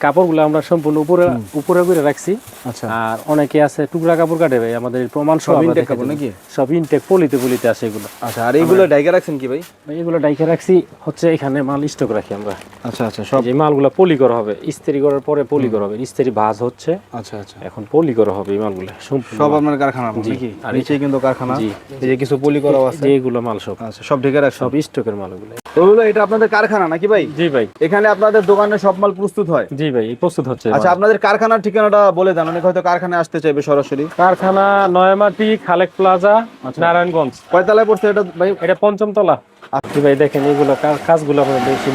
কাপড়গুলো আমরা সম্পূর্ণ উপরে উপরে করে রাখছি। আচ্ছা, আর অনেকে আছে টুকরা কাপড় কাটে ভাই, আমাদের প্রমাণ সব ইনটেক কাপড় নাকি? সব ইনটেক পলিতে আসে এগুলো। আচ্ছা, আর এইগুলো ডাইকা রাখছেন কি ভাই? এগুলো ডাইকে রাখছি হচ্ছে এখানে মাল স্টক রাখি আমরা। আচ্ছা আচ্ছা, সব যে মালগুলো পলি করা হবে, ইস্ত্রি করার পরে পলি করা হবে, ইস্ত্রি ভাঁজ হচ্ছে, আচ্ছা আচ্ছা, এখন পলি করা হবে এই মালগুলো সম্পূর্ণ। সব আপনার কারখানা নাকি? আর নিচে কিন্তু কারখানা, এই যে কিছু পলি করা আছে, যে এগুলো মাল সব আচ্ছা সব ঢেকে রাখছেন, সব স্টকের মালগুলো। ওগুলো এটা আপনাদের কারখানা নাকি ভাই? জি ভাই, এখানে আপনাদের দোকানে সব মাল প্রস্তুত হয়? জি ভাই, এই প্রস্তুত হচ্ছে। আচ্ছা, আপনাদের কারখানার ঠিকানাটা বলে দেন, অনেকে হয়তো কারখানায় আসতে চাইবে সরাসরি। কারখানা নয়ামাটি খালেক প্লাজা, নারায়ণগঞ্জ। কয়তলায় পড়ছে এটা ভাই? এটা ৫ম তলা। জি ভাই, দেখেন এগুলো কাজগুলো আমরা বেশি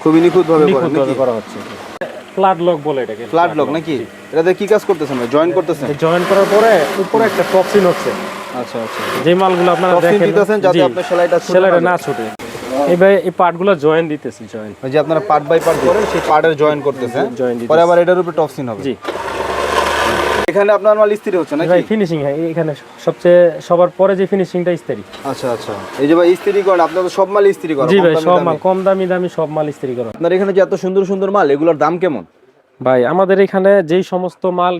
খুবই নিখুঁত ভাবে করা হচ্ছে। ফ্ল্যাট লক বলে এটাকে, ফ্ল্যাট লক নাকি? এটাতে কি কাজ করতেছেন ভাই? জয়েন করতেছেন? জয়েন করার পরে উপরে একটা টপসিন হচ্ছে। আচ্ছা আচ্ছা, যে মালগুলো আপনারা টপসিন দেখেন দিতেছেন যাতে আপনার সেলাইটা না ছুটে। এই পার্টগুলো জয়েন দিতেছি, জয়েন ওই যে আপনারা পার্ট বাই পার্ট করেন, সেই পার্টের জয়েন করতেছেন, জয়েন দিতেছি। পরে আবার এটার উপরে টপসিন হবে। জি, এখানে আপনার মাল ইস্ত্রি হচ্ছে নাকি? ভাই ফিনিশিং হয় এখানে সবচেয়ে সবার পরে যে ফিনিশিংটা ইস্ত্রি। আচ্ছা আচ্ছা, এই যে ভাই ইস্ত্রি করেন, আপনারা সব মাল ইস্ত্রি করেন? জি ভাই, সব মাল কম দামি সব মাল ইস্ত্রি করা। আপনার এখানে যে এত সুন্দর সুন্দর মাল, এগুলোর দাম কেমন ভাই? আমাদের এখানে যেই সমস্ত মাল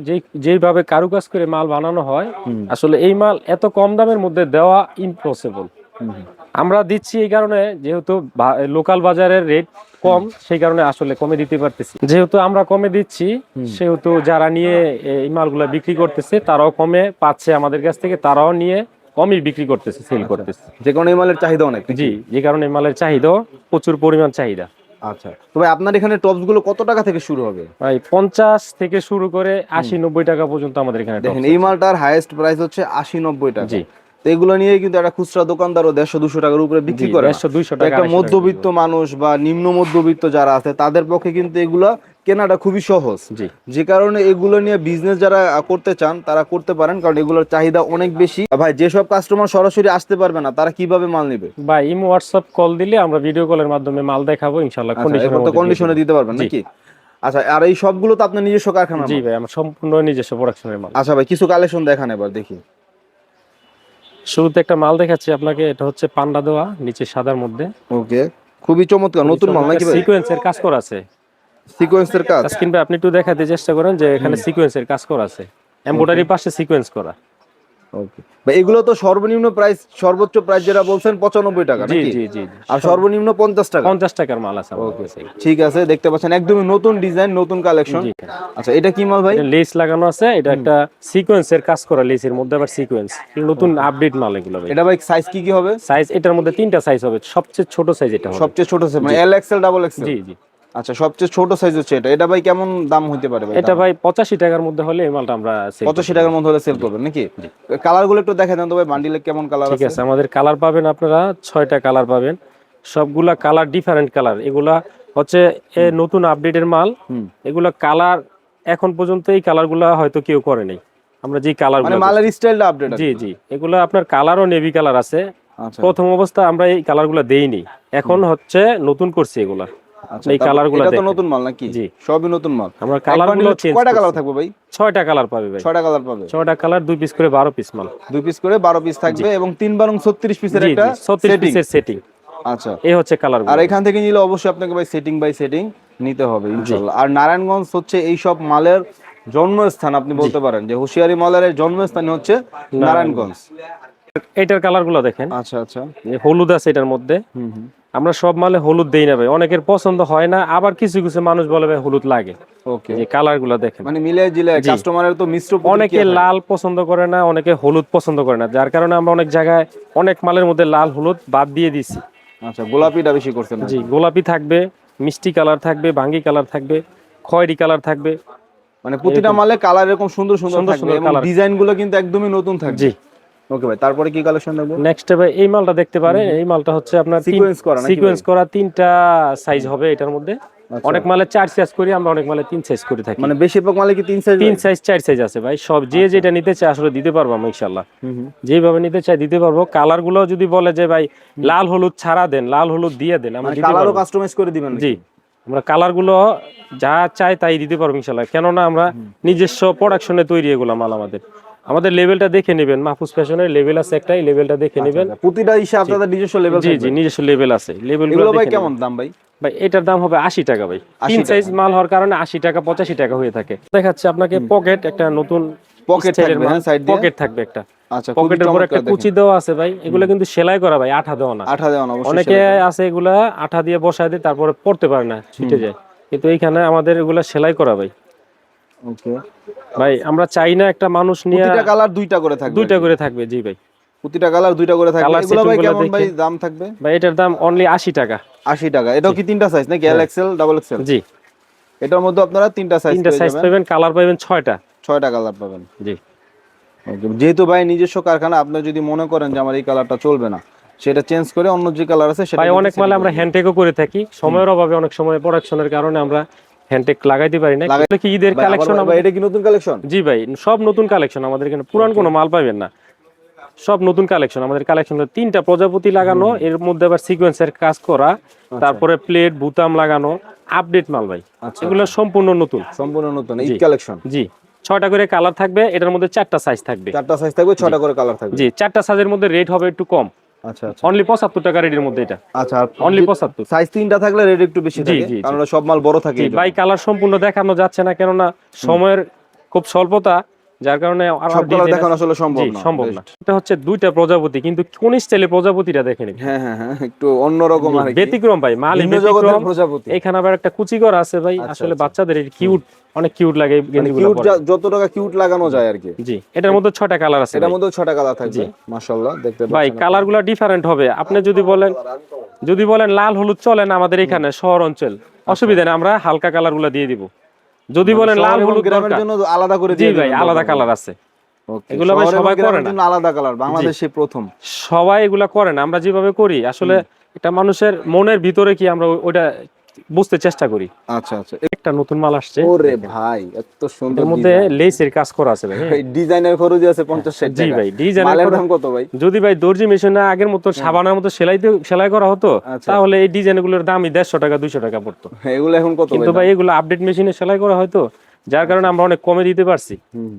যেইভাবে কারুকাজ করে মাল বানানো হয়, আসলে এই মাল এত কম দামের মধ্যে দেওয়া ইম্পসিবল। আমরা দিচ্ছি এই কারণে, যেহেতু লোকাল বাজারের রেট কম, সেই কারণে আসলে কমে দিতে পারতেছি। যেহেতু আমরা কমে দিচ্ছি, সেহেতু যারা নিয়ে এই মালগুলা বিক্রি করতেছে তারাও কমে পাচ্ছে আমাদের কাছ থেকে, তারাও নিয়ে কমই বিক্রি করতেছে, সেল করতেছে। যে কারণে এই মালের চাহিদা অনেক। জি, যে কারণে এই মালের চাহিদা প্রচুর পরিমাণ চাহিদা। আচ্ছা, তো ভাই আপনার এখানে টপস গুলো কত টাকা থেকে শুরু হবে? ভাই ৫০ থেকে শুরু করে ৮০-৯০ টাকা পর্যন্ত আমাদের এখানে। দেখেন এই মালটার হাইয়েস্ট প্রাইস হচ্ছে ৮০-৯০ টাকা। জি, তো এগুলো নিয়ে কিন্তু একটা খুচরা দোকানদারও ১৫০-২০০ টাকার উপরে বিক্রি করে। ১৫০-২০০ টাকা। একটা মধ্যবিত্ত মানুষ বা নিম্ন মধ্যবিত্ত যারা আছে তাদের পক্ষে কিন্তু এগুলো কেনাটা খুবই সহজ। জি, যে কারণে এগুলো নিয়ে বিজনেস যারা করতে চান তারা করতে পারেন, কারণ এগুলোর চাহিদা অনেক বেশি। ভাই যেসব কাস্টমার সরাসরি আসতে পারবে না তারা কিভাবে মাল নেবে? ভাই ইমো হোয়াটসঅ্যাপ কল দিলে আমরা ভিডিও কলের মাধ্যমে মাল দেখাবো, ইনশাআল্লাহ কন্ডিশনে দিতে পারবেন নাকি? আচ্ছা, আর এই সবগুলো তো আপনার নিজস্ব কারখানা? জি ভাই, আমার সম্পূর্ণ নিজস্ব প্রোডাকশনের মাল। আচ্ছা ভাই, কিছু কালেকশন দেখান এবার দেখি। শুরুতে একটা মাল দেখাচ্ছি আপনাকে, এটা হচ্ছে পান্ডা দেওয়া, নিচে সাদার মধ্যে। ওকে, খুবই চমৎকার, নতুন মাল নাকি ভাই? সিকোয়েন্সের কাজ করা আছে। সিকোয়েন্সের কাজ কিংবা আপনি একটু দেখাতে চেষ্টা করেন যে এখানে সিকোয়েন্সের কাজ করা আছে, এমব্রয়ডারি পাশে সিকোয়েন্স করা। ওকে ভাই, এগুলো তো সর্বনিম্ন প্রাইস, সর্বোচ্চ প্রাইস যেটা বলছেন ৯৫ টাকা জি নাকি? জি জি, আর সর্বনিম্ন ৫০ টাকা? ৫০ টাকার মাল আছে। ওকে, ঠিক আছে, দেখতে পাচ্ছেন একদমই নতুন ডিজাইন, নতুন কালেকশন। আচ্ছা, এটা কি মাল ভাই? লেস লাগানো আছে, এটা একটা সিকোয়েন্সের কাজ করা, লেসের মধ্যে আবার সিকোয়েন্স, নতুন আপডেট মাল এগুলো ভাই। এটা ভাই সাইজ কি কি হবে? সাইজ এটার মধ্যে 3টা সাইজ হবে, সবচেয়ে ছোট সাইজ এটা হবে। সবচেয়ে ছোট সাইজ মানে এল এক্সেল, ডাবল এক্সেল? জি জি। আচ্ছা, সবচেয়ে ছোট সাইজ হচ্ছে এটা। এটা ভাই কেমন দাম হতে পারে ভাই? এটা ভাই ৮৫ টাকার মধ্যে হলে এই মালটা আমরা ৮৫ টাকার মধ্যে হলে সেল করবেন নাকি? কালার গুলো একটু দেখাই দেন তো ভাই, বান্ডিলে কেমন কালার আছে? ঠিক আছে, আমাদের কালার পাবেন আপনারা 6টা কালার পাবেন, সবগুলা কালার ডিফারেন্ট কালার। এগুলা হচ্ছে নতুন আপডেটের মাল। এগুলা কালার এখন পর্যন্ত এই কালারগুলা হয়তো কেউ করে নাই। আমরা যে কালারগুলো, মানে মালের স্টাইলটা আপডেট। জি জি, এগুলা আপনার কালারও নেভি কালার আছে। আচ্ছা, প্রথম অবস্থা আমরা এই কালারগুলা দেইনি, এখন হচ্ছে নতুন করছি এগুলা। আচ্ছা, এই কালারগুলো এটা তো দেখেন। নতুন মাল নাকি? জি, সবই নতুন মাল। আমরা কালারগুলো চেঞ্জ কয়টা কালার করছি। থাকবে ভাই? 6টা কালার পাবে ভাই। 6টা কালার পাবে? 6টা কালার, 2 পিস করে 12 পিস মাল। 2 পিস করে 12 পিস থাকবে এবং 3 বারং 36 পিসের জি একটা জি, 36 পিসের সেটিং। আচ্ছা, এই হচ্ছে কালার। আর এখান থেকে নিলে অবশ্যই আপনাকে ভাই সেটিং বাই সেটিং নিতে হবে ইনশাআল্লাহ। আর নারায়ণগঞ্জ হচ্ছে এই সব মালের জন্মস্থান, আপনি বলতে পারেন যে হুঁশিয়ারি মালের জন্মস্থান হচ্ছে নারায়ণগঞ্জ। এটার কালারগুলো দেখেন। আচ্ছা আচ্ছা, হলুদ আছে এটার মধ্যে। আমরা সব মালে হলুদ দেই না ভাই, অনেকের পছন্দ হয় না, আবার কিছু কিছু মানুষ বলে ভাই হলুদ লাগে। ওকে, এই কালারগুলো দেখেন, মানে মিলে জিলে কাস্টমারের তো মিশ্র প্রতিক্রিয়া অনেকে থাকে। লাল পছন্দ করে না, অনেকে হলুদ পছন্দ করে না, যার কারণে আমরা অনেক জায়গায় অনেক মালের মধ্যে লাল হলুদ বাদ দিয়ে দিছি। আচ্ছা, গোলাপিটা বেশি করছেন? জি, গোলাপি থাকবে, মিষ্টি কালার থাকবে, ভাঙ্গি কালার থাকবে, খয়েরি কালার থাকবে। মানে প্রতিটা মালে কালার এরকম সুন্দর সুন্দর থাকবে এবং ডিজাইন গুলো কিন্তু একদমই নতুন থাকবে। জি। ওকে ভাই, তারপরে কি কালেকশন দেখবো? নেক্সট ভাই এই মালটা দেখতে পারেন। এই মালটা হচ্ছে আপনার সিকোয়েন্স করা 3টা সাইজ হবে এটার মধ্যে। অনেক মালে 4 সাইজ করি আমরা, অনেক মালে 3 সাইজ করে থাকি। মানে বেশিরভাগ মালে কি 3 সাইজ? 3 সাইজ 4 সাইজ আছে ভাই, সব যে যেটা নিতে চায় আসলে দিতে পারবো আমরা ইনশাআল্লাহ। যেভাবে নিতে চাই দিতে পারবো। কালার গুলো যদি বলে যে ভাই লাল হলুদ ছাড়া দেন, লাল হলুদ দিয়ে দেন, আমরা দিতে পারবো। কালারও কাস্টমাইজ করে দিবেন? জি, আমরা কালার গুলো যা চাই তাই দিতে পারবো ইনশাআল্লাহ, কেননা আমরা নিজস্ব প্রোডাকশনে তৈরি এগুলো মাল আমাদের। আমাদের লেভেলটা দেখে নেবেন, মাহফুজ ফ্যাশনের লেভেল আছে একটা, এই লেভেলটা দেখে নেবেন। প্রতিটা ইসে আপনাদের নিজস্ব লেভেল জি থাকবে? জি, নিজস্ব লেভেল আছে, লেভেলগুলো এগুলো ভাই দেখে কেমন নেবেন। দাম ভাই? ভাই এটার দাম হবে 80 টাকা ভাই, 80 তিন সাইজ টাকা। মাল হওয়ার কারণে 80 টাকা 85 টাকা হয়ে থাকে। দেখাচ্ছে আপনাকে পকেট, একটা নতুন পকেট স্টাইলের থাকবে, মাল, হ্যাঁ, সাইড দিয়ে। পকেট থাকবে একটা। আচ্ছা, খুবই পকেটের উপর একটা চমৎকার কুচি দেখেন। দেওয়া আছে ভাই, এগুলো কিন্তু সেলাই করা ভাই, আঠা দেওয়া না। আঠা দেওয়া না, অবশ্যই অনেকে সেলাই করা। আছে এগুলা আঠা দিয়ে বসায় দেয়, তারপরে পড়তে পারে না, ছিটে যায়, কিন্তু এইখানে আমাদের এগুলা সেলাই করা ভাই। ওকে ভাই আমরা চাই না একটা মানুষ নিয়ে প্রতিটা কালার দুইটা করে থাকবে? দুইটা করে থাকবে, জি ভাই। প্রতিটা কালার দুইটা করে থাকবে। কালার এগুলো সেটিং ভাই গুলো কেমন ভাই দেখেন দাম থাকবে? ভাই, এটার দাম অনলি 80 টাকা। 80 টাকা। এটাও কি তিনটা সাইজ নাকি? L XL, double XL? জি, এটার মধ্যে আপনারা তিনটা সাইজ তিনটা পেয়ে সাইজ যাবেন। পাবেন, কালার পাবেন 6টা। 6টা কালার পাবেন। জি ওকে, যেহেতু ভাই নিজস্ব কারখানা, আপনি যদি মনে করেন যে আমার এই কালারটা চলবে না, সেটা চেঞ্জ করে অন্য যে কালার আছে সেটা ভাই, কিন্তু অনেক setting মালে করে আমরা দিবেন। হ্যান্ডটেকও করে থাকি, সময়ের অভাবে অনেক সময় প্রোডাকশনের কারণে আমরা হ্যান্ডটেক লাগাইতে পারি না। লাগাই- এগুলো কি ঈদের ভাই, আবার কালেকশন ভাই, এটা কি নতুন কালেকশন? জি ভাই, সব নতুন কালেকশন আমাদের এখানে, পুরান কোনো মাল পাবেন না, সব নতুন কালেকশন। আমাদের কালেকশন 3টা প্রজাপতি লাগানো, এর মধ্যে আবার সিকোয়েন্সের কাজ করা, তারপরে প্লেট বুতাম লাগানো, আপডেট মাল ভাই। এগুলো সম্পূর্ণ নতুন, সম্পূর্ণ নতুন ঈদ জি কালেকশন। জি। 6টা করে কালার থাকবে, এটার মধ্যে 4টা সাইজ থাকবে। 4টা সাইজ থাকবে, 6টা করে কালার থাকবে। জি, 4টা সাইজের মধ্যে রেট হবে একটু কম, আচ্ছা আচ্ছা অনলি 75 টাকা রেটের মধ্যে এটা, আচ্ছা। অনলি 75। সাইজ 3টা থাকলে রেট একটু বেশি জি থাকে, জি কারণ ওরা সব মাল বড় থাকে জি এই জন্য। ভাই, কালার সম্পূর্ণ দেখানো যাচ্ছে না, কেননা সময়ের খুব স্বল্পতা, যার কারণে আরো সব কালার ডিজাইন দেখানো আসলে সম্ভব জি না। সম্ভব না। এটা হচ্ছে 2টা প্রজাপতি, কিন্তু কোন স্টাইলে প্রজাপতিটা দেখেন, হ্যাঁ হ্যাঁ হ্যাঁ, একটু অন্যরকম আর কি, ব্যতিক্রম ভাই, মালই ভিন্ন জগতের ব্যতিক্রম। প্রজাপতি। এখানে আবার একটা কুচি করা আছে ভাই, আসলে বাচ্চাদের কিউট, অনেক কিউট লাগে এই মানে গেঞ্জিগুলো কিউট, পরে। যত টাকা কিউট লাগানো যায় আর কি। জি, এটার মধ্যে 6টা কালার আছে এটার ভাই। মধ্যে 6টা কালার থাকবে, মাশাআল্লাহ দেখতে ভাই পাচ্ছেন। কালারগুলো ডিফারেন্ট হবে। আপনি যদি বলেন লাল হলুদ চলে না আমাদের এখানে শহর অঞ্চল, অসুবিধা নেই, আমরা হালকা কালারগুলো দিয়ে দিব। যদি বলেন লাল শহর এবং হলুদ গ্রামের দরকার, জন্য আলাদা করে জি দিয়ে ভাই দিবেন আলাদা দরকার কালার হলে। আছে। ওকে, এগুলো ভাই শহর এবং সবাই করে গ্রামের না, জন্য আলাদা কালার, বাংলাদেশে প্রথম। সবাই এগুলা করে না, আমরা যেভাবে করি আসলে এটা মানুষের মনের ভিতরে কি আমরা ওইটা বুঝতে চেষ্টা করি। আচ্ছা আচ্ছা। একটা নতুন মাল আসছে, ওরে ভাই, এত সুন্দর এর মধ্যে লেসের কাজ করা আছে ভাই। হ্যাঁ? ডিজাইনের খরচ আছে 50-60 জি টাকা। ভাই, ডিজাইনের মালের খরচ- দাম কত ভাই? যদি ভাই দর্জি মেশিনে আগের মতো সাবানের মতো সেলাই করা হতো, আচ্ছা। তাহলে এই ডিজাইনগুলোর দামই 150 টাকা 200 টাকা পড়তো। এগুলো এখন কত কিন্তু ভাই এগুলো আপডেট মেশিনে সেলাই করা হয়তো, যার কারণে আমরা অনেক কমে দিতে পারছি। হুম,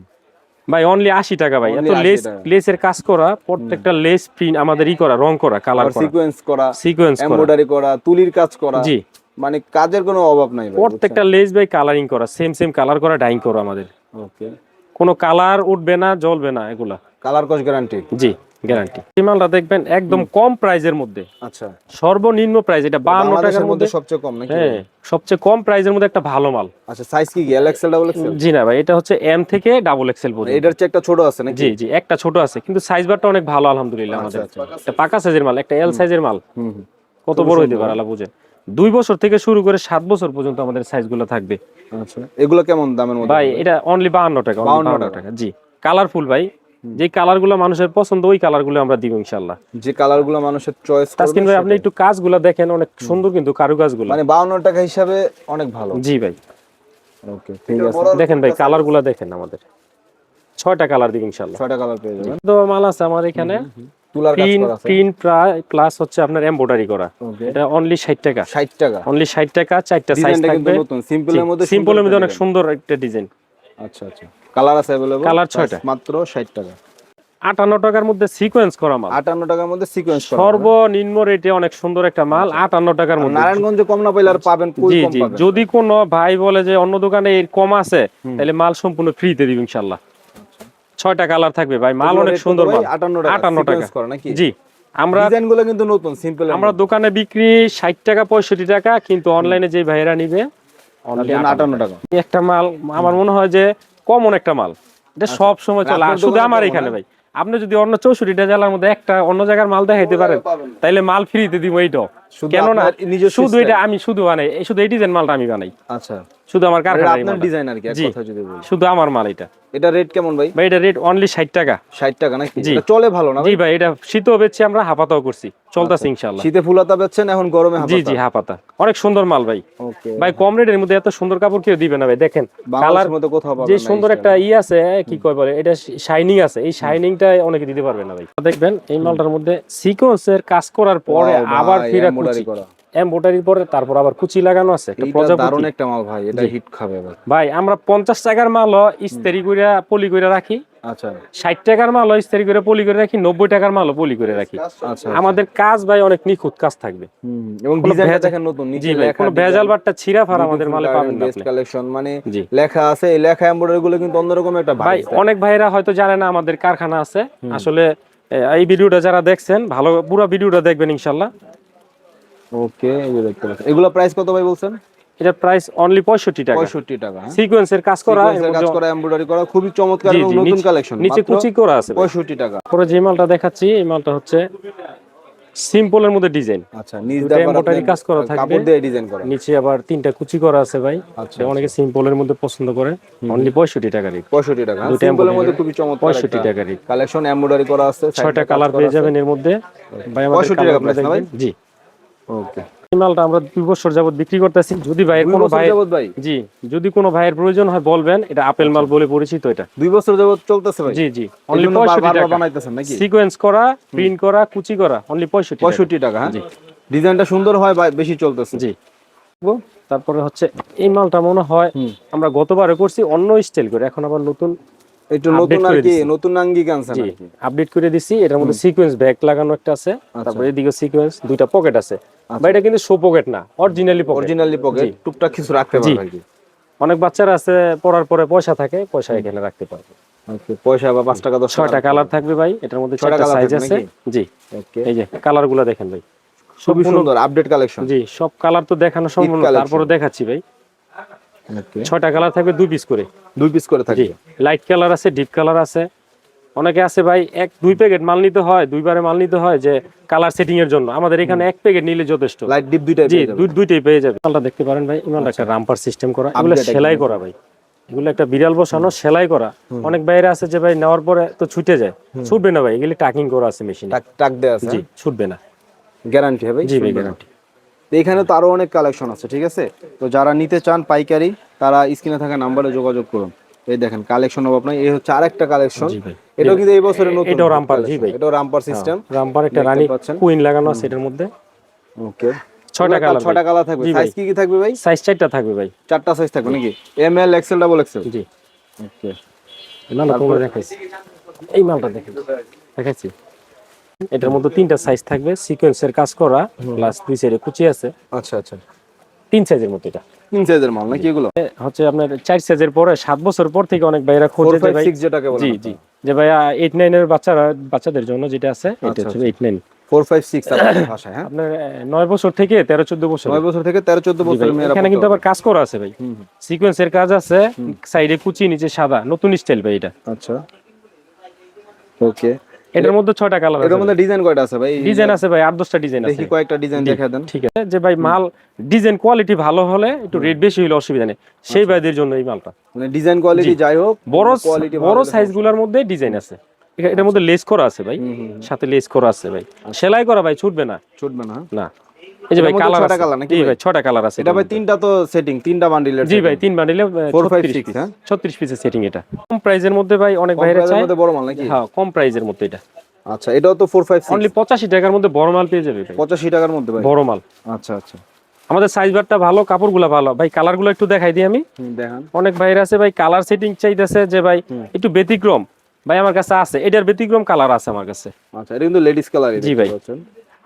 ভাই অনলি 80 টাকা ভাই, Only এত 80 টাকা। লেসের কাজ করা, প্রত্যেকটা লেস প্রিন্ট আমাদের করা, রং করা, কালার করা, সিকোয়েন্স করা, সিকোয়েন্স করা, এমব্রয়ডারি করা, তুলির কাজ করা, জি মানে কাজের কোনো অভাব নাই ভাই। প্রত্যেকটা লেস ভাই কালারিং করা, সেম কালার করা, ডাইং করা আমাদের, ওকে, কোনো কালার উঠবে না, জ্বলবে না এগুলা, কালার কস গ্যারান্টি। জি গ্যারান্টি। এই মালটা দেখবেন একদম কম প্রাইজের মধ্যে, আচ্ছা, সর্বনিম্ন প্রাইস এটা 52 টাকার বাংলাদেশের মধ্যে মধ্যে, সবচেয়ে কম নাকি? হ্যাঁ সবচেয়ে কম প্রাইজের মধ্যে একটা ভালো মাল। আচ্ছা, সাইজ কি এল এক্সেল, ডাবল এক্সেল? জি না ভাই, এটা হচ্ছে এম থেকে ডাবল এক্সেল পর্যন্ত। এটার চেয়ে একটা ছোট আছে নাকি? জি জি, একটা ছোট আছে, কিন্তু সাইজ বারটা অনেক ভালো আলহামদুলিল্লাহ আমাদের। আচ্ছা। এটা পাকা সাইজের মাল, একটা এল সাইজের মাল, হুম হুম। কত বড় হইতে পারে আল্লাহ বুঝে। 2 বছর থেকে শুরু করে 7 বছর পর্যন্ত আমাদের সাইজগুলো থাকবে আচ্ছা, এগুলো কেমন দামের মধ্যে ভাই। হবে? এটা অনলি 52 টাকা, 52 টাকা। জি, কালারফুল ভাই, যে কালারগুলো মানুষের পছন্দ ওই কালারগুলো আমরা দিব ইনশাআল্লাহ। যে কালারগুলো মানুষের চয়েস করবে তাসকিন ভাই আপনি একটু কাজগুলো দেখেন, অনেক সুন্দর কিন্তু কারুকাজগুলো, মানে 52 টাকা হিসাবে অনেক ভালো। জি ভাই ওকে, ঠিক আছে। দেখেন ভাই কালারগুলো দেখেন, আমাদের 6টা কালার দিব ইনশাআল্লাহ। 6টা কালার পেয়ে যাবেন। তো মাল আছে আমার এখানে, তুলার কাজ করা আছে। প্রিন্ট প্লাস হচ্ছে আপনার এমব্রয়ডারি করা, ওকে, এটা অনলি 60 টাকা, 60 টাকা। অনলি 60 টাকা। 4টা সাইজ ডিজাইনটা কিন্তু থাকবে, নতুন, সিম্পলের মধ্যে সিম্পলের মধ্যে অনেক ডিজাইন। সুন্দর একটা ডিজাইন। আচ্ছা আচ্ছা, কালার আছে अवेलेबल, কালার 6টা, মাত্র 60 টাকা। 58 টাকার মধ্যে সিকোয়েন্স করা মাল, 58 টাকার মধ্যে সিকোয়েন্স করা। সর্বনিম্ন রেটে অনেক সুন্দর একটা মাল, 58 টাকার মধ্যে। নারায়ণগঞ্জে কম না পাইলে আর পাবেন কই জি কম জি, পাবেন? যদি কোনো ভাই বলে যে অন্য দোকানে এর কম আছে, তাহলে মাল সম্পূর্ণ ফ্রিতে দিব ইনশাআল্লাহ। 6টা কালার থাকবে ভাই, মাল অনেক সুন্দর মাল। 58 টাকা 58 করা নাকি? জি, আমরা ডিজাইনগুলো কিন্তু নতুন, সিম্পল। আমরা দোকানে বিক্রি 60 টাকা 65 টাকা, কিন্তু অনলাইনে যে ভাইরা নিবে অনলি 58 টাকা। একটা মাল আমার মনে হয় যে কমন একটা মাল, এটা সব সময় চলে। আর শুধু আমার এখানে ভাই, আপনি যদি অন্য 64টা জেলার মধ্যে একটা অন্য জায়গার মাল দেখাইতে পারেন, তাইলে মাল ফ্রিতে দিব এইটাও। কেন না, শুধু এটা আমি শুধু বানাই, শুধু এই ডিজাইন মালটা আমি বানাই, আচ্ছা, শুধু আমার কারখানায় আপনার ডিজাইন আর কি, এক জি। কথা যদি বলি। শুধু আমার মাল এটা। এটা রেট কেমন ভাই? ভাই এটা রেট অনলি 60 টাকা। 60 টাকা নাকি? জি। এটা চলে ভালো না জি ভাই? ভাই, এটা শীতও বেচছি আমরা, হাফাতাও করছি, চলতেছে ইনশাআল্লাহ। শীতে ফুলাতা বেচছেন, এখন গরমে জি হাফাতা। জি, হাফাতা অনেক সুন্দর মাল ভাই। ওকে, ভাই কম রেটের মধ্যে এত সুন্দর কাপড় কেউ দিবে না ভাই, দেখেন কালার বাংলাদেশের মধ্যে কোথাও পাবেন যে না। সুন্দর একটা আছে, কি কয় বলে এটা, শাইনিং আছে, এই শাইনিংটা অনেকে দিতে পারবে না ভাই। দেখবেন এই মালটার মধ্যে সিকোয়েন্সের কাজ করার পরে আবার ফিরা কুচি, এমব্রয়ডারির পরে তারপর আবার কুচি লাগানো আছে, একটা এটা প্রজাপতি। দারুণ একটা মাল ভাই, এটা হিট খাবে ভাই। ভাই আমরা 50 টাকার মালও ইস্তেরি কইরা পলি কইরা রাখি, আচ্ছা 60 টাকার মাল ইস্তারি করে পলি করে রাখি, 90 টাকার মালও পলি করে রাখি। আচ্ছা আমাদের কাজ ভাই অনেক নিখুঁত কাজ থাকবে। এবং কোনো ডিজাইনটা ভেজাল- দেখেন নতুন, নিচে জি ভাই, লেখা কোনো ভেজাল বাট্টা ছিঁড়া ফাড়া আমাদের মালে পাবেন না বেস্ট আপনি। কালেকশন, মানে জি লেখা আছে, এই লেখা এমব্রয়ডারি গুলো কিন্তু অন্যরকম একটা ভাই, ভাইব। অনেক ভাইরা হয়তো জানে না আমাদের কারখানা আছে। আসলে এই ভিডিওটা যারা দেখছেন, ভালো পুরো ভিডিওটা দেখবেন ইনশাআল্লাহ। ওকে, এই যে দেখতে পাচ্ছেন, এগুলো প্রাইস কত ভাই বলছেন? এটা প্রাইস অনলি 65 টাকা। 65 টাকা। হ্যাঁ, সিকোয়েন্সের কাজ করা, এর সিকোয়েন্সের কাজ মধ্যে করা, এমব্রয়ডারি করা, খুবই চমৎকার জি এবং জি, নতুন কালেকশন, নিচে মাত্র কুচি করা আছে ভাই। 65 টাকা। পরে যে মালটা দেখাচ্ছি, এই মালটা হচ্ছে সিম্পলের মধ্যে ডিজাইন, আচ্ছা, নিচ দুটো দিয়ে এমব্রয়ডারি কাজ করা থাকবে, কাপড় দিয়ে ডিজাইন করা। নিচে আবার 3টা কুচি করা আছে ভাই। আচ্ছা, অনেকে সিম্পলের মধ্যে পছন্দ করে, অনলি 65 টাকা রেট। 65 টাকা। দুটো সিম্পলের embroidery মধ্যে খুবই চমৎকার 65 টাকা রেট। কালেকশন, এমব্রয়ডারি করা আছে, 6টা কালার পেয়ে যাবেন এর মধ্যে ভাই। আমাদের 65 টাকা কালারগুলো price না ভাই? দেখবেন। জি, ওকে। এই মালটা আমরা 2 বছর যাবত বিক্রি করতেছি। যদি ভাইয়ের 2 কোনো বছর ভাই, যাবত ভাই? জি, যদি কোনো ভাইয়ের প্রয়োজন হয় বলবেন, এটা আপেল মাল বলে পরিচিত এটা। 2 বছর যাবত চলতেছে ভাই? জি জি, এই অনলি জন্য 65 বারবার টাকা। বানাইতেছেন নাকি? সিকোয়েন্স করা, প্রিন্ট করা, কুচি করা, অনলি 65 টাকা। 65 টাকা। হ্যাঁ, জি ডিজাইনটা সুন্দর হয় বা বেশি চলতেছে? জি। তারপরে হচ্ছে এই মালটা মনে হয় আমরা গতবারে করছি অন্য স্টাইল করে, এখন আবার নতুন একটু update নতুন আর করে কি, দিছি। নতুন আঙ্গি কানছেন জি, আর কি। আপডেট করে দিছি। এটার মধ্যে সিকোয়েন্স ব্যাগ লাগানো একটা আছে, তারপরে এদিকে সিকোয়েন্স, 2টা পকেট আছে ভাই। এটা কিন্তু শো পকেট না, অরিজিনালি পকেট। অরিজিনালি পকেট, টুকটাক কিছু রাখতে পারবে আর কি। অনেক বাচ্চারা আছে পড়ার পরে পয়সা থাকে, পয়সা এখানে রাখতে পারবে। ওকে, পয়সা বা 5 টাকা 10 টাকা। 6টা কালার থাকবে ভাই, এটার মধ্যে 6টা 6টা কালার সাইজ থাকবে আছে। নাকি? জি, ওকে, এই যে কালারগুলো দেখেন ভাই, খুবই সম্পূর্ণ- সুন্দর আপডেট কালেকশন। জি, সব কালার তো দেখানো সম্ভব না, collection। তারপরে দেখাচ্ছি ভাই। ওকে, 6টা কালার থাকবে, 2 পিস করে। 2 পিস করে জি, থাকবে। লাইট কালার আছে, ডিপ কালার আছে। অনেকে আছে ভাই 2 প্যাকেট মাল নিতে হয়, 2বারে মাল নিতে হয় যে কালার সেটিং এর জন্য। আমাদের এখানে 1 প্যাকেট নিলে যথেষ্ট। লাইট ডিপ দুইটাই জি, পেয়ে যাবে। দুইটাই পেয়ে যাবে। মালটা দেখতে পারেন ভাই, ইমানটা একটা রাম্পার সিস্টেম করা, এগুলো Update সেলাই একদম। করা ভাই। এগুলো একটা বিড়াল বসানো, সেলাই করা। অনেক বাইরে আছে যে ভাই নেওয়ার পরে তো ছুটে যায়, ছুটবে না ভাই, এগুলি টাকিং করা আছে মেশিনে। টাক টাক দেয়া আছে। জি, ছুটবে না। গ্যারান্টি হবে? জি ভাই, গ্যারান্টি। তো এখানে তো আরো অনেক কালেকশন আছে, ঠিক আছে? তো যারা নিতে চান পাইকারি, তারা স্ক্রিনে থাকা নাম্বারে যোগাযোগ করুন। এই দেখেন কালেকশন হবে আপনার, এই হচ্ছে আরেকটা কালেকশন। জি ভাই, এটাও কিন্তু এই বছরের নতুন। এটাও রাম্পার। জি ভাই, এটাও রাম্পার সিস্টেম। রাম্পার একটা দেখতে রানী পাচ্ছেন। কুইন লাগানো আছে এটার মধ্যে। ওকে, 6টা কালার। 6টা কালার থাকবে। জি সাইজ ভাই। কি কি থাকবে ভাই? সাইজ 4টা থাকবে ভাই। 4টা সাইজ থাকবে নাকি? M L, XL, double XL? জি, ওকে, এই মালটা তোমরা দেখাইছি। এই মালটা দেখেন, দেখাইছি। এটার মধ্যে 3টা সাইজ থাকবে, সিকোয়েন্সের কাজ করা, প্লাস 2 সাইডে কুচি আছে। আচ্ছা আচ্ছা। 3 সাইজের মতো এটা। 3 সাইজের মাল নাকি এগুলো? হচ্ছে আপনার 4 সাইজের পরে 7 বছর পর থেকে অনেক ভাইরা 4, খোঁজে যে 5, ভাই। 6 যেটাকে বলে। জি জি, যে ভাই 8 9 এর বাচ্চাদের জন্য যেটা আছে, এটা হচ্ছে 8 9। 4, 5, 6 আপনার ভাষায়। হ্যাঁ, আপনার 9 বছর থেকে 13 14 বছর। 9 বছর থেকে 13 14 জি ভাই, বছরের মেয়েরা এখানে কিন্তু আবার কাজ করা আছে ভাই, সিকোয়েন্সের কাজ আছে, সাইডে কুচি, নিচে সাদা, নতুন স্টাইল ভাই এটা। আচ্ছা, ওকে। এটার মধ্যে 6টা কালার এর আছে। মধ্যে ডিজাইন কয়টা আছে ভাই? ডিজাইন আছে ভাই 8-10টা ডিজাইন আছে। দেখি কয়েকটা ডিজাইন দেখা দেন। ঠিক আছে, যে ভাই মাল ডিজাইন কোয়ালিটি ভালো হলে, একটু রেট বেশি হলে অসুবিধা নেই, সেই ভাইদের জন্য এই মালটা। মানে ডিজাইন কোয়ালিটি যাই হোক, বড় কোয়ালিটি বড় সাইজগুলোর মধ্যে ডিজাইন আছে। এটার মধ্যে লেস করা আছে ভাই, সাথে লেস করা আছে ভাই, সেলাই করা ভাই, ছুটবে না। ছুটবে না? না। এই যে ভাই এটার মধ্যে কালার 6টা আছে। কালার নাকি জি ভাই? ভাই, 6টা কালার আছে। এটা ভাই 3টা তো সেটিং, 3টা বান্ডিলের। জি ভাই, 3 বান্ডিলে 4, 5, 36 6, পিস। হ্যাঁ? 36 পিসের সেটিং এটা। কম প্রাইজের মধ্যে ভাই, অনেক ভাইরা এর চায়। মধ্যে বড় মাল নাকি? হ্যাঁ, কম প্রাইজের মধ্যে এটা। আচ্ছা, এটাও তো 4, 5, 6 অনলি 85 টাকার মধ্যে বড় মাল পেয়ে যাবে ভাই। 85 টাকার মধ্যে ভাই? বড় মাল। আচ্ছা আচ্ছা, আমাদের সাইজ বারটা ভালো, কাপড়গুলো ভালো ভাই। কালারগুলো একটু দেখাই দিই আমি। দেখান। অনেক ভাইরা আছে ভাই কালার সেটিং চাইতেছে যে ভাই একটু ব্যতিক্রম, ভাই আমার কাছে আছে, এটার ব্যতিক্রম কালার আছে আমার কাছে। আচ্ছা, এটা কিন্তু লেডিস কালার। জি ভাই,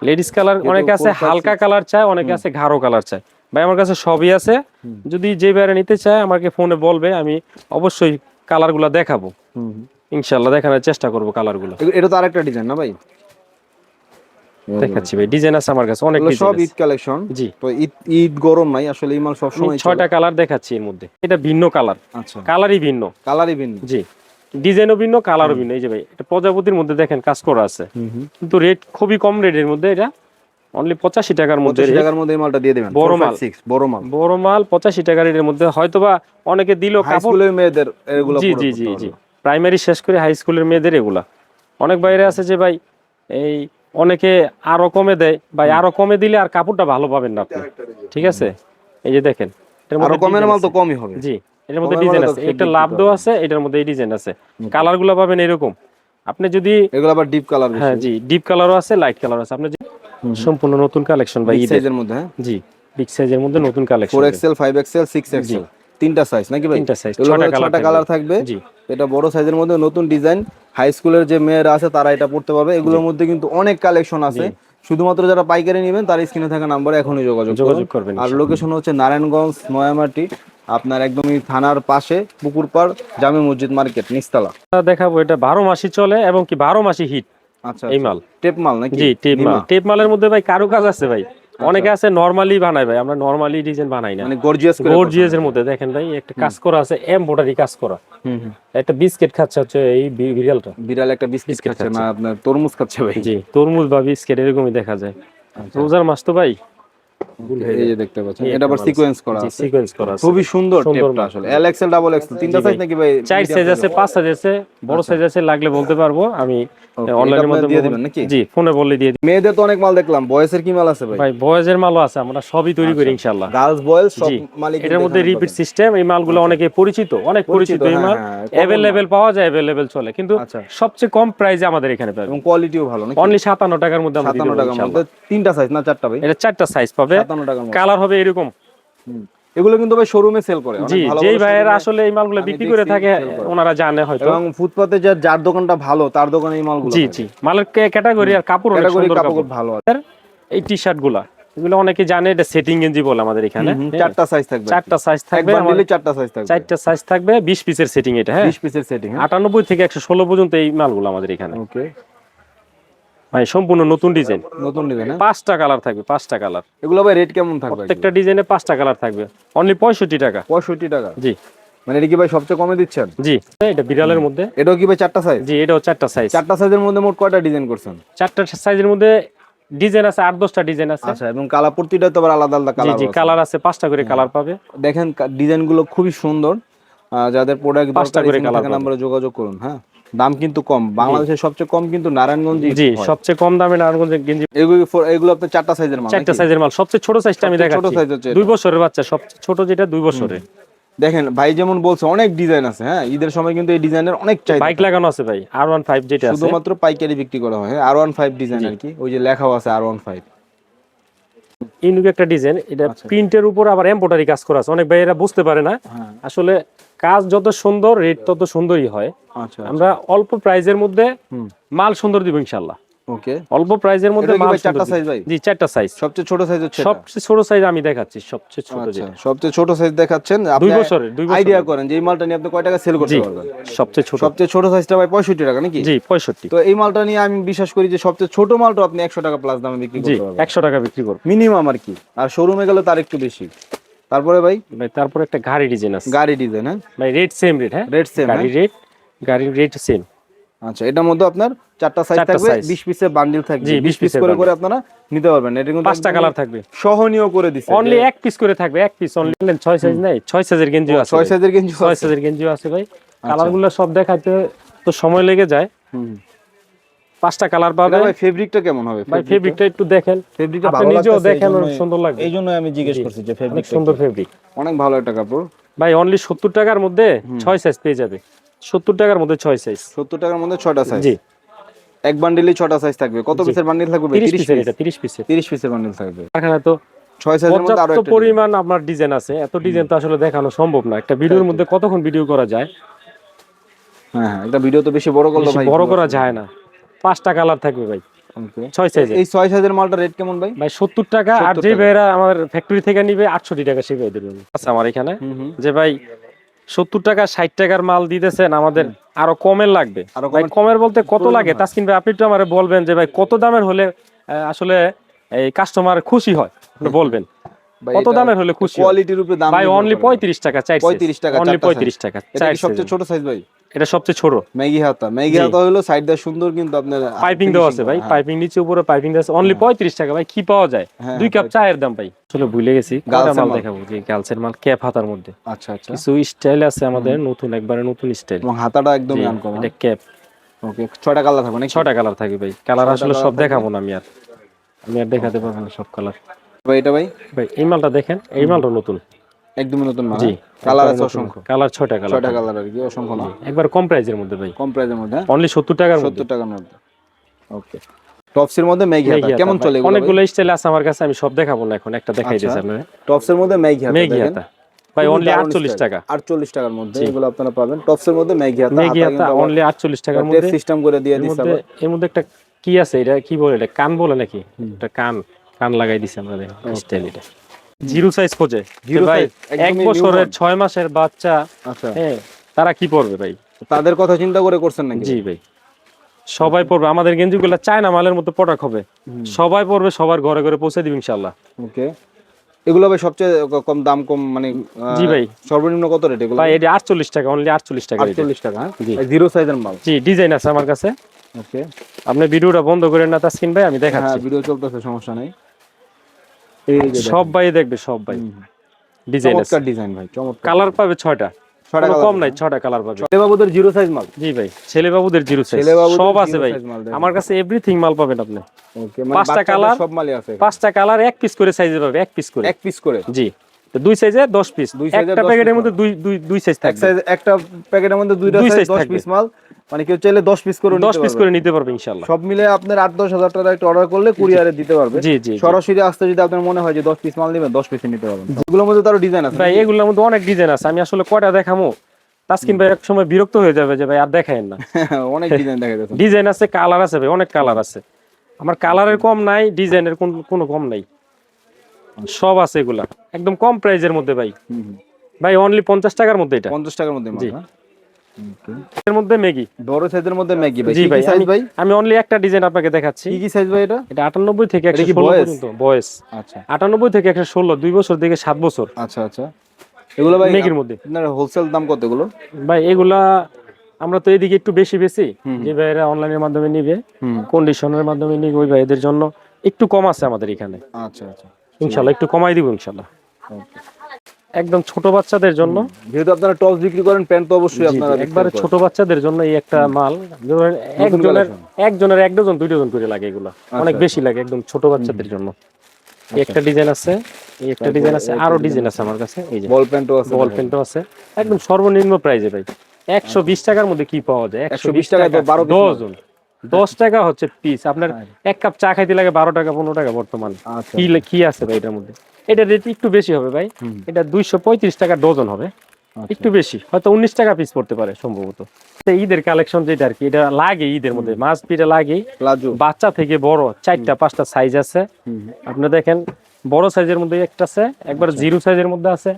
লেডিস কালার অনেকে আছে, হালকা কালার চায়, অনেকে আছে গাঢ় কালার চায়। ভাই আমার কাছে সবই আছে, যদি যে বাইরে নিতে চায় আমাকে ফোনে বলবে, আমি অবশ্যই কালারগুলো দেখাবো। ইনশাআল্লাহ দেখানোর চেষ্টা করব কালারগুলো। এটা তো আরেকটা ডিজাইন না ভাই? দেখাচ্ছি ভাই, ডিজাইন আছে আমার কাছে অনেক সব ডিজাইন। ঈদ কালেকশন। জি, তো ঈদ গরম নাই আসলে, এই মাল সব সময় 6টা কালার দেখাচ্ছি এর মধ্যে। এটা ভিন্ন কালার, আচ্ছা, কালারই ভিন্ন। কালারই ভিন্ন। জি, ডিজাইনও ভিন্ন, কালারও ভিন্ন। এই যে ভাই, এটা প্রজাপতির মধ্যে দেখেন কাজ করা আছে, কিন্তু রেট খুবই কম রেটের মধ্যে। এটা অনলি 85 টাকার মধ্যে। 85 টাকার মধ্যে এই মালটা দিয়ে দিবেন। বড় 4, 5, মাল। 6 বড় মাল। বড় মাল 85 টাকা রেটের মধ্যে। হয়তোবা অনেকে দিল হাই কাপড়। স্কুলের মেয়েদের এগুলো জি পুরো জি করতে জি পারবে। জি, প্রাইমারি শেষ করে হাই স্কুলের মেয়েদের এগুলা। অনেক বাইরে আছে যে ভাই এই অনেকে আরো কমে দেয়, ভাই আরো কমে দিলে আর কাপড়টা ভালো পাবেন না আপনি। ঠিক আছে, এই যে দেখেন, এর আরো মধ্যে কমের design মাল তো আছে। কমই হবে। জি, এর মধ্যে কমের ডিজাইন মালে তো আছে, fade একটা দিতে লাভ হবে। দেওয়া আছে, এটার মধ্যে এই ডিজাইন আছে। কালারগুলো পাবেন এরকম। আপনি যদি, এগুলো আবার ডিপ কালার বেশি। হ্যাঁ জি, ডিপ কালারও আছে, লাইট কালার আছে। আপনি সম্পূর্ণ নতুন কালেকশন ভাই, বিগ ঈদের। সাইজের মধ্যে। হ্যাঁ, জি, বিগ সাইজের মধ্যে নতুন কালেকশন। 4XL, 5XL, 6XL। তিনটা সাইজ নাকি ভাই? তিনটা সাইজ, এগুলো ছয়টা ছয়টা কালার থাকবে। জি। এটা বড় সাইজের মধ্যে নতুন ডিজাইন, হাই স্কুলের যে মেয়েরা আছে তারা এটা পড়তে পারবে। এগুলোর মধ্যে কিন্তু অনেক কালেকশন আছে, শুধুমাত্র যারা পাইকারি নেবেন তার স্ক্রিনে থাকা নাম্বারে এখনই যোগাযোগ করবেন। আর লোকেশন হচ্ছে নারায়ণগঞ্জ নয়ামাটি, আপনার একদমই থানার পাশে, পুকুরপাড়, জামে মসজিদ মার্কেট, নিচতলা। দেখাবো এটা 12 মাসই চলে এবং কি 12 মাসই হিট। আচ্ছা, এই মাল টেপ মাল নাকি? জি, টেপ মাল। টেপ মালের মধ্যে ভাই কারুকাজ আছে ভাই, অনেকে আছে নরমালি বানায় ভাই, আমরা নরমালি ডিজাইন বানাই না, মানে গর্জিয়াস এর মধ্যে দেখেন ভাই একটা কাজ করা আছে, এমব্রয়ডারি কাজ করা। একটা বিস্কিট খাচ্ছে হচ্ছে এই বিড়ালটা, বিড়াল একটা বিস্কিট খাচ্ছে না, আপনার তরমুজ খাচ্ছে ভাই। জি, তরমুজ বা বিস্কিট এরকমই দেখা যায়। রোজার মাস তো ভাই, এই যে দেখতে পাচ্ছেন এটা আবার সিকোয়েন্স করা আছে, সিকোয়েন্স করা আছে, খুবই সুন্দর টেপটা আসলে। এল এক্সএল ডাবল এক্সএল তিনটা সাইজ নাকি ভাই? 4 সাইজ আছে, 5 সাইজ আছে, বড় সাইজ আছে, লাগলে বলতে পারবো আমি, অনলাইনের মধ্যে দিয়ে দিবেন নাকি? জি, ফোনে বললে দিয়ে দিই। মেয়েদের তো অনেক মাল দেখলাম, বয়েজের কি মাল আছে ভাই? ভাই বয়েজের মালও আছে, আমরা সবই তৈরি করি ইনশাআল্লাহ। গার্লস বয়েজ সব মালিক, এটার মধ্যে রিপিট সিস্টেম, এই মালগুলো অনেকে পরিচিত, অনেক পরিচিত এই মাল, अवेलेबल পাওয়া যায়, अवेलेबल চলে, কিন্তু সবচেয়ে কম প্রাইসে আমাদের এখানে পাবে এবং কোয়ালিটিও ভালো নাকি? অনলি 57 টাকার মধ্যে আমরা দিই 57 টাকার মধ্যে তিনটা সাইজ না চারটা ভাই? এটা চারটা সাইজ পাবে, 57 টাকার মধ্যে কালার হবে এরকম। এগুলো কিন্তু ভাই শোরুমে সেল করে, জি, যেই ভাইয়েরা আসলে এই মালগুলো বিক্রি করে থাকে ওনারা জানে হয়তো, এবং ফুটপাতে যার দোকানটা ভালো তার দোকানে এই মালগুলো। জি জি, মালের ক্যাটাগরি আর কাপড় অনেক সুন্দর, কাপড় ভালো আছে। এই টি-শার্ট গুলা, এগুলো অনেকে জানে এটা সেটিং গেঞ্জি বলে আমাদের এখানে। চারটা সাইজ থাকবে, চারটা সাইজ থাকবে, এক বান্ডিলে চারটা সাইজ থাকবে, চারটা সাইজ থাকবে, 20 পিসের সেটিং এটা, হ্যাঁ 20 পিসের সেটিং, 98 থেকে 116 পর্যন্ত এই মালগুলো আমাদের এখানে। ওকে ভাই সম্পূর্ণ নতুন ডিজাইন, নতুন ডিজাইন, 5টা কালার থাকবে, 5টা কালার। এগুলো ভাই রেট কেমন থাকবে? প্রত্যেকটা ডিজাইনে 5টা কালার থাকবে, অনলি 65 টাকা। 65 টাকা? জি, মানে এটা কি ভাই সবচেয়ে কমে দিচ্ছেন? জি, এটা বিড়ালের মধ্যে। এটাও কি ভাই চারটা সাইজ? জি, এটাও চারটা সাইজ। চারটা সাইজের মধ্যে মোট কয়টা ডিজাইন করছেন? চারটা সাইজের মধ্যে ডিজাইন আছে 8-10টা ডিজাইন আছে। আচ্ছা, এবং কালার প্রতিটা তো আবার আলাদা আলাদা কালার। জি, কালার আছে 5টা করে কালার পাবে। দেখেন ডিজাইনগুলো খুবই সুন্দর, যাদের প্রোডাক্ট দরকার করে কালার নম্বরে যোগাযোগ করুন। হ্যাঁ, দাম কিন্তু কম, বাংলাদেশের সবচেয়ে কম কিন্তু নারায়ণগঞ্জে। জি, সবচেয়ে কম দামে নারায়ণগঞ্জের গেঞ্জি। এগুলো আপনার চারটা সাইজের মাল? চারটা সাইজের মাল, সবচেয়ে ছোট সাইজটা আমি দেখাচ্ছি, ছোট সাইজ হচ্ছে 2 বছরের বাচ্চা, সবচেয়ে ছোট যেটা 2 বছরের। দেখেন ভাই যেমন বলছে অনেক ডিজাইন আছে, হ্যাঁ ঈদের সময় কিন্তু এই ডিজাইনের অনেক চাহিদা। বাইক লাগানো আছে ভাই, R15 যেটা আছে, শুধুমাত্র পাইকারি বিক্রি করা হয়। R15 ডিজাইন আর কি, ওই যে লেখাও আছে R15। ইউনিক একটা ডিজাইন, এটা প্রিন্টের উপর আবার এমব্রয়ডারি কাজ করা আছে, অনেক ভাইয়েরা বুঝতে পারে না, আসলে কাজ যত সুন্দর রেট তত সুন্দরই হয়। আচ্ছা, আমরা অল্প প্রাইজের মধ্যে মাল সুন্দর দিব ইনশাআল্লাহ। ওকে, অল্প প্রাইজের মধ্যে মাল সুন্দর। চারটা সাইজ ভাই? জি, চারটা সাইজ। সবচেয়ে ছোট সাইজ হচ্ছে সবচেয়ে ছোট সাইজ আমি দেখাচ্ছি, সবচেয়ে ছোট যেটা, সবচেয়ে ছোট সাইজ দেখাচ্ছেন। 2 বছরের আইডিয়া করেন যে এই মালটা নিয়ে আপনি কয় টাকা সেল করতে পারবেন? সবচেয়ে ছোট সাইজটা ভাই 65 টাকা নাকি? জি, 65। তো এই মালটা নিয়ে আমি বিশ্বাস করি যে সবচেয়ে ছোট মালটা আপনি 100 টাকা প্লাস দামে বিক্রি করতে পারবেন। 100 টাকা বিক্রি করব মিনিমাম আর কি, আর শোরুমে গেলে তার একটু বেশি। তারপরে ভাই তারপরে একটা গাড়ি ডিজাইন আছে, গাড়ি ডিজাইন। হ্যাঁ ভাই রেট সেম রেট, হ্যাঁ রেট সেম, গাড়ির রেট সেম। আচ্ছা, এটার মধ্যে আপনার চারটা সাইজ থাকবে, 20 পিসের বান্ডিল থাকবে, 20 পিস করে আপনারা নিতে পারবেন। এটা কিন্তু 5টা কালার থাকবে, সহনীয় করে দিছে। অনলি এক পিস করে থাকবে, এক পিস অনলি। 6 সাইজ নাই, 6 সাইজের গেঞ্জি আছে, 6 সাইজের গেঞ্জি, 6 সাইজের গেঞ্জি আছে ভাই। কালারগুলো সব দেখাইতে তো সময় লেগে যায়। 5টা কালার পাবে। ভাই ফেব্রিকটা কেমন হবে? ভাই ফেব্রিকটা একটু দেখেন, ফেব্রিকটা আপনি ভালো নিজেও লাগছে, দেখেন, অনেক সুন্দর লাগে, এইজন্য আমি জিজ্ঞেস করছি যে ফেব্রিক সুন্দর, ফেব্রিক অনেক ভালো একটা কাপড় ভাই। অনলি 70 টাকার মধ্যে 6 সাইজ পেয়ে যাবে, 70 টাকার মধ্যে 6 সাইজ। 70 টাকার মধ্যে 6টা সাইজ। জি, এক বান্ডিলে 6টা সাইজ থাকবে। কত পিসের বান্ডিল থাকবে? 30 পিসের, এটা 30 পিসের, 30 পিসের বান্ডিল থাকবে। এখানে তো 6 সাইজের মধ্যে আরো পর্যাপ্ত পরিমাণ আপনার ডিজাইন আছে, এত ডিজাইন তো আসলে দেখানো সম্ভব না, একটা ভিডিওর মধ্যে কতক্ষণ ভিডিও করা যায়। হ্যাঁ, একটা ভিডিও তো বেশি বড় করলে ভাই বড় করা যায় না। 5টা কালার থাকবে ভাই, 6 সাইজের। এই 6 সাইজের মালটা রেট কেমন ভাই? ভাই 70 টাকা। আর যে ভাইরা আমার ফ্যাক্টরি থেকে নিবে 68 টাকা সে ভাই দেবেন। আচ্ছা, আমার এখানে যে ভাই 70 টাকা 60 টাকার মাল দিতেছেন, আমাদের আরো কমের লাগবে। ভাই কমের বলতে কত লাগে তাসকিন ভাই, আপনি একটু আমারে বলবেন যে ভাই কত দামের হলে আসলে এই কাস্টমার খুশি হয়, আপনি বলবেন কত দামের হলে খুশি? কোয়ালিটির উপরে দাম ভাই অনলি 35 টাকা, 35 টাকা, অনলি 35 টাকা। এটা কি সবচেয়ে ছোট সাইজ ভাই? এটা সবচেয়ে ছোট। ম্যাগি হাতা হলো সাইড দিয়ে সুন্দর, কিন্তু আপনার পাইপিং দেওয়া আছে ভাই, পাইপিং নিচে উপরে পাইপিং দেওয়া আছে। অনলি 35 টাকা ভাই, কি পাওয়া যায়? 2 কাপ চায়ের দাম ভাই। আসলে ভুলে গেছি, কোনটা মাল দেখাবো? যে গার্লসের মাল, ক্যাপ হাতার মধ্যে। আচ্ছা আচ্ছা, কিছু স্টাইল আছে আমাদের নতুন, একবারে নতুন স্টাইল, এবং হাতাটা একদমই আনকমন। এটা ক্যাপ। ওকে, 6টা কালার থাকবে নাকি? 6টা কালার থাকবে ভাই। কালার আসলে সব দেখাবো না আমি, আর দেখাতে পারবো না সব কালার ভাই। এটা ভাই এই মালটা দেখেন, এই মালটা নতুন, একদমই নতুন মাল। জি, কালার আছে অসংখ্য, কালার 6টা কালার, 6টা কালার আর কি, অসংখ্য না, একবার কম প্রাইসের মধ্যে ভাই, কম প্রাইসের মধ্যে, অনলি 70 টাকার মধ্যে। 70 টাকার মধ্যে। ওকে, টপসের মধ্যে ম্যাগি হাতা কেমন চলে? অনেকগুলো স্টাইল আছে আমার কাছে, আমি সব দেখাবো না এখন, একটা দেখাই দিয়েছি আপনারা। টপসের মধ্যে ম্যাগি হাতা, ম্যাগি হাতা ভাই খুবই অনলি দারুণ 48 style। টাকা। 48 টাকার মধ্যে এগুলো আপনারা পাবেন। টপসের মধ্যে ম্যাগি হাতা, ম্যাগি হাতা অনলি 48 টাকার মধ্যে। সিস্টেম করে দিয়ে এর দিছে মধ্যে আবার। এর মধ্যে একটা কি আছে, এটা কি বলে, এটা কান বলে নাকি, এটা কান কান লাগাই দিছে আমরা স্টাইল। এটা জিরো সাইজ খোঁজে Zero ভাই, size, এক একদমই বছরের newborn। 6 মাসের বাচ্চা, আচ্ছা, হ্যাঁ তারা কি পরবে ভাই? তাদের কথা চিন্তা করে করছেন নাকি? জি ভাই, সবাই পরবে। আমাদের গেঞ্জিগুলো চায়না মালের মতো প্রোডাক্ট হবে, সবাই পরবে, সবার ঘরে ঘরে পৌঁছে দিবে ইনশাআল্লাহ। ওকে, এগুলো ভাই সবচেয়ে কম দাম, কম মানে জি ভাই, সর্বনিম্ন কত রেট এগুলো? ভাই এটা 48 টাকা, অনলি 48 টাকা এটা। 48 টাকা। হ্যাঁ, জি জিরো সাইজের মাল। জি, ডিজাইন আছে আমার কাছে। ওকে, আপনি ভিডিওটা বন্ধ করেন না তাসকিন ভাই, আমি হ্যাঁ দেখাচ্ছি। ভিডিও চলতেছে, সমস্যা নাই। এই যে সব দেখেন। ভাই দেখবে, সব ভাই ডিজাইন আছে। চমৎকার ডিজাইন ভাই, চমৎকার। কালার পাবে 6টা, 6টা কোনো কালার কম নাই, 6টা কালার পাবে। ছেলে বাবুদের জিরো সাইজ মাল। জি ভাই, ছেলে বাবুদের জিরো সাইজ ছেলে বাবুদের সব আছে zero ভাই, size মাল দেখেন। আমার কাছে এভরিথিং মাল পাবেন আপনি। ওকে, মানে 5টা বাচ্চাদের কালার, সব মালই আছে। 5টা কালার এক পিস করে সাইজে পাবে, এক পিস করে। এক পিস করে। জি, তো দুই সাইজে 10 পিস, দুই size এ একটা 10 প্যাকেটের piece মধ্যে দুই দুই দুই সাইজ এক থাকবে। সাইজ, একটা প্যাকেটের মধ্যে দুইটা দুই সাইজ, size 10 থাকবে। পিস মাল, মানে কেউ চাইলে 10 পিস করে 10 নিতে পিস পারবে। করে নিতে পারবে ইনশাআল্লাহ। সব মিলে আপনার 8-10 হাজার টাকা একটা অর্ডার করলে কুরিয়ারে দিতে পারবে। জি জি জি। সরাসরি আসতে যদি আপনার মনে হয় যে 10 পিস মাল নেবেন, 10 পিস নিতে পারবেন। এগুলোর মধ্যে তারও ডিজাইন আছে ভাই নাকি? এগুলোর মধ্যে অনেক ডিজাইন আছে, আমি আসলে কয়টা দেখামো, তাসকিন ভাই এক সময় বিরক্ত হয়ে যাবে যে ভাই আর দেখায়েন না। অনেক ডিজাইন দেখা যাচ্ছে। ডিজাইন আছে, কালার আছে ভাই, অনেক কালার আছে। আমার কালারের কম নাই, ডিজাইনের কোনো কম নাই, সব আছে এগুলা একদম কম প্রাইজের মধ্যে ভাই। ভাই অনলি 50 টাকার মধ্যে এটা। 50 টাকার মধ্যে মাল। জি। হ্যাঁ, ওকে। এর মধ্যে ম্যাগি। বড় সাইজের মধ্যে ম্যাগি ভাই। জি কি ভাই, সাইজ ভাই? আমি অনলি একটা ডিজাইন আপনাকে দেখাচ্ছি। কি সাইজ ভাই এটা? এটা 98 থেকে এটা কি 116 বয়স? পর্যন্ত বয়স। আচ্ছা 98 থেকে 116, 2 বছর থেকে 7 বছর আচ্ছা আচ্ছা। এগুলো ভাই ম্যাগির মধ্যে। আপনার হোলসেল দাম কত এগুলো? ভাই এগুলা আমরা তো এদিকে একটু বেশি বেশি, যে ভাইরা অনলাইনের মাধ্যমে নিবে, কন্ডিশনের মাধ্যমে নিবে, ওই ভাইদের জন্য একটু কম আছে আমাদের এখানে। আচ্ছা আচ্ছা, ইনশাআল্লাহ একটু কমাই দিব ইনশাআল্লাহ। ওকে। একদম ছোট বাচ্চাদের জন্য, যেহেতু আপনারা টপস বিক্রি করেন, প্যান্ট তো অবশ্যই জি, আপনারা একবারে ছোট বাচ্চাদের জন্য এই একটা মাল, ধরেন একজনের 1 ডজন 2 ডজন করে লাগে, এগুলো অনেক বেশি লাগে একদম ছোট বাচ্চাদের জন্য। এই একটা ডিজাইন আছে, এই একটা ডিজাইন আছে, আরো ডিজাইন আছে আমার কাছে। এই যে বল প্যান্টও আছে। বল পেনও আছে, একদম সর্বনিম্ন প্রাইসে ভাই। 120 টাকার মধ্যে কি পাওয়া যায়? 120 টাকায় তো 12 পিস ডজন, 10 টাকা হচ্ছে পিস। আপনার এক কাপ চা খাইতে লাগে 12 টাকা 15 টাকা বর্তমান। আচ্ছা। কি আছে ভাই এটার মধ্যে? এটা রেট একটু বেশি হবে ভাই, এটা 235 টাকা ডজন হবে, একটু বেশি, হয়তো 19 টাকা পিস পড়তে পারে সম্ভবত। ঈদের কালেকশন যেটা আর কি, এটা লাগে ঈদের মধ্যে, মাছ পিঠা লাগে। প্লাজো বাচ্চা থেকে বড় 4টা 5টা সাইজ আছে। আপনি দেখেন বড় সাইজের মধ্যে একটা আছে, একবার জিরো সাইজের মধ্যে আছে,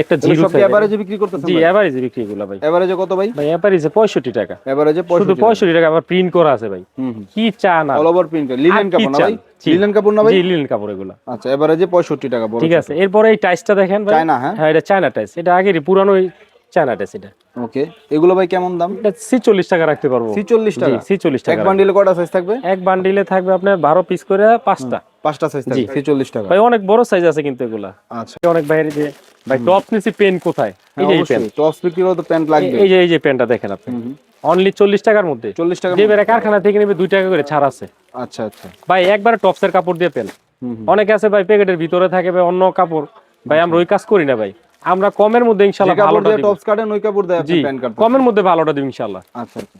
একটা জিরো সব সাইজ। এভারেজে বিক্রি করতেছেন জি ভাই? এভারেজে বিক্রি এগুলা ভাই। এভারেজে কত ভাই? ভাই এভারেজে 65 টাকা, এভারেজে শুধু 65 টাকা, আবার প্রিন্ট করা আছে ভাই। কি চা না, অল ওভার প্রিন্ট, লিনেন আর কি কাপড় না ভাই? চান? জি। লিনেন কাপড় না ভাই? জি লিনেন কাপড় এগুলা। আচ্ছা, এভারেজে 65 টাকা বড়। ঠিক আছে, এরপরে এই টাইসটা দেখেন ভাই। চায়না, হ্যাঁ? হ্যাঁ এটা চায়না টাইস, এটা আগেরই পুরানো চায়না টাইস। এটা ওকে, এগুলো ভাই কেমন দাম? এটা 46 টাকা রাখতে পারবো। 46 টাকা? 46 টাকা। এক বান্ডিলে কয়টা সাইজ থাকবে? এক বান্ডিলে থাকবে আপনার 12 পিস করে 5টা। 5টা সাইজ থাকবে, 46 টাকা। ভাই অনেক বড় সাইজ আছে কিন্তু এগুলা। আচ্ছা, অনেক বাইরে যে ভাই টপ নিচে পেন কোথায়? এই যে এই পেন, টপস বিক্রি করতে প্যান্ট লাগবে। এই যে পেনটা দেখেন আপনি, অনলি 40 টাকার মধ্যে। 40 টাকা? যে বেরে কারখানা থেকে নেবে 2 টাকা করে ছাড় আছে আচ্ছা আচ্ছা। ভাই, একবারে টপসের কাপড় দিয়ে পেন। অনেকে আছে ভাই প্যাকেটের ভিতরে থাকে ভাই অন্য কাপড়, ভাই আমরা ওই কাজ করি না ভাই, আমরা কমের মধ্যে ইনশাআল্লাহ যে কাপড় ভালোটা দিয়ে দিব। টপস কাটেন, ওই কাপড় দিয়ে আপনি জি প্যান্ট কাটতে। কমের মধ্যে ভালোটা দিব ইনশাআল্লাহ। আচ্ছা আচ্ছা,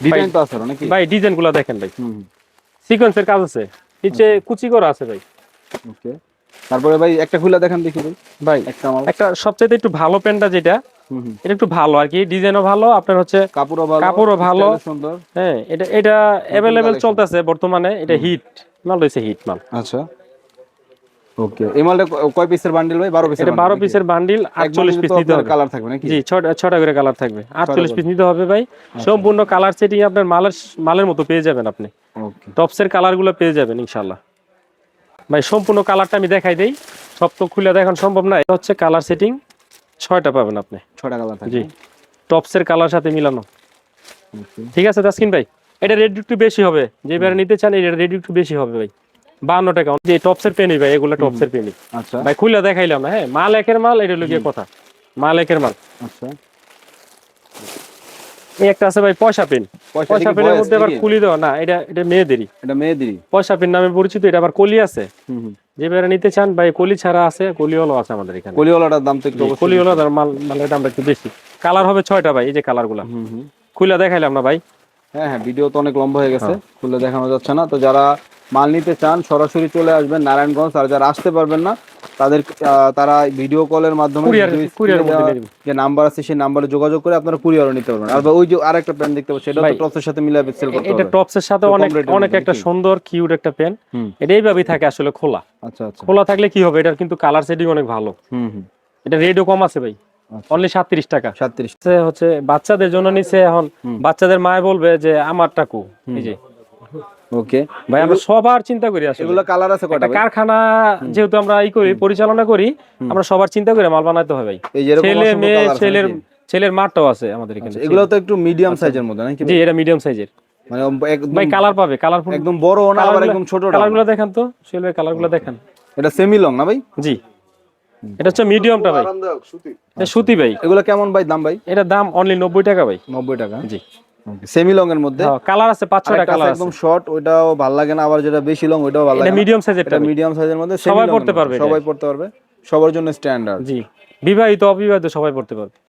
ডিজাইন তো আছে নাকি ভাই? ডিজাইনগুলো দেখেন ভাই, সিকোয়েন্সের কাজ আছে, নিচে কুচি করা আছে ভাই। ওকে, তারপরে ভাই একটা খুলে দেখেন দেখি ভাই। ভাই একটা মাল, একটা সবচেয়ে একটু ভালো প্যান্টটা যেটা, এটা একটু ভালো আর কি, ডিজাইনও ভালো, আপনার হচ্ছে কাপড়ও ভালো, সুন্দর। হ্যাঁ এটা अवेलेबल চলতেছে বর্তমানে, এটা হিট মাল হইছে, হিট মাল। আচ্ছা, ওকে। এই মালটা কয় পিসের বান্ডিল ভাই? 12 পিসের। এটা 12 পিসের বান্ডিল, 48 পিস নিতে হবে। কালার থাকবে নাকি? জি 6টা করে কালার থাকবে, 48 পিস নিতে হবে ভাই। সম্পূর্ণ কালার সেটিং আপনার মালের মতো পেয়ে যাবেন আপনি, ওকে। টপসের কালারগুলো পেয়ে যাবেন ইনশাআল্লাহ। ভাই সম্পূর্ণ কালারটা আমি দেখাই দেই, সব তো খুলে দেখানো সম্ভব না। এটা হচ্ছে কালার সেটিং, 6টা পাবেন আপনি। 6টা কালার থাকবে। জি, টপসের কালার সাথে মিলানো। ঠিক আছে তাসকিন ভাই, এটা রেট একটু বেশি হবে, যে এবারে নিতে চান এটা রেট একটু বেশি হবে ভাই, 52 টাকা। যে টপসের পেনি ভাই, এগুলো টপসের পেনি। আচ্ছা ভাই খুলে দেখাইলাম না, হ্যাঁ মাল একের মাল, এটা হলো গিয়ে কথা, মাল একের মাল। আচ্ছা, এই একটা আছে ভাই পয়সা পেন, পয়সা পেনের মধ্যে আবার কুলি দেওয়া না, এটা মেয়েদেরই, এটা মেয়েদেরই পয়সা পেন নামে পরিচিত। এটা আবার কলি আছে, যে বেরা নিতে চান ভাই, কলি ছাড়া আছে, কলিওয়ালা আছে আমাদের এখানে। কলিওয়ালাটার দাম তো একটু কলিওয়ালার মালের দামটা একটু বেশি। কালার হবে 6টা ভাই, এই যে কালারগুলা খুলে দেখাইলাম না ভাই। হ্যাঁ হ্যাঁ, ভিডিও তো অনেক লম্বা হয়ে গেছে, খুলে দেখানো যাচ্ছে না। তো যারা মাল নিতে চান সরাসরি চলে আসবেন নারায়ণগঞ্জ। আর যারা আসতে পারবেন না তাদের তারা ভিডিও কলের মাধ্যমে কুরিয়ারের মধ্যে নিয়ে নেবেন। যে নাম্বার আছে সেই নাম্বারে যোগাযোগ করে আপনারা কুরিয়ারও নিতে পারবেন। আর ওই যে আরেকটা প্যান্ট দেখতে পাচ্ছেন, সেটা তো টপসের সাথে মিলাবে সেল করতে এটা হবে। টপসের সাথে তো অনেক কম রেটের অনেক মধ্যে একটা নাকি? সুন্দর কিউট একটা পেন। এটা এইভাবেই থাকে আসলে খোলা। আচ্ছা আচ্ছা। খোলা থাকলে কি হবে, এটার কিন্তু কালার সেটিং অনেক ভালো। হুম। এটা রেটও কম আছে ভাই, অনলি 37 টাকা। 37। হচ্ছে বাচ্চাদের জন্য নিচে, এখন বাচ্চাদের মায় বলবে যে আমার টাকু এই যে ওকে ভাই, আমরা সবার চিন্তা করি আসলে। এগুলো কালার আছে কয়টা একটা ভাই? কারখানা যেহেতু আমরা পরিচালনা করি, আমরা সবার চিন্তা করে মাল বানাতে হয় ভাই। এই যে এরকম ছেলে অসংখ্য মেয়ে, colour আছে নাকি? ছেলের মাঠটাও আছে আমাদের এখানে। এগুলো তো একটু মিডিয়াম সাইজের মধ্যে নাকি? জি, এটা মিডিয়াম সাইজের মানে একদম ভাই। কালার পাবে, কালারফুল, একদম বড়ও না আবার একদম ছোট না। কালারগুলো দেখান তো সোহেল ভাই, কালারগুলো দেখান। এটা সেমি লং না ভাই? জি, এটা হচ্ছে মিডিয়ামটা ভাই, এটা সুতি ভাই। এগুলো কেমন ভাই দাম ভাই? এটা দাম অনলি 90 টাকা ভাই। 90 টাকা। জি, সেমি লং এর মধ্যে কালার আছে 5-6টা কালার আছে। একদম শর্ট, ওইটাও ভালো লাগে না, আবার যেটা বেশি লং ওইটাও ভালো লাগে এটা না। মিডিয়াম সাইজের, এটা মিডিয়াম সাইজের মধ্যে সবাই পড়তে পারবে, সবাই পড়তে পারবে, সবার জন্য স্ট্যান্ডার্ড। জি, বিবাহিত অবিবাহিত সবাই পড়তে পারবে।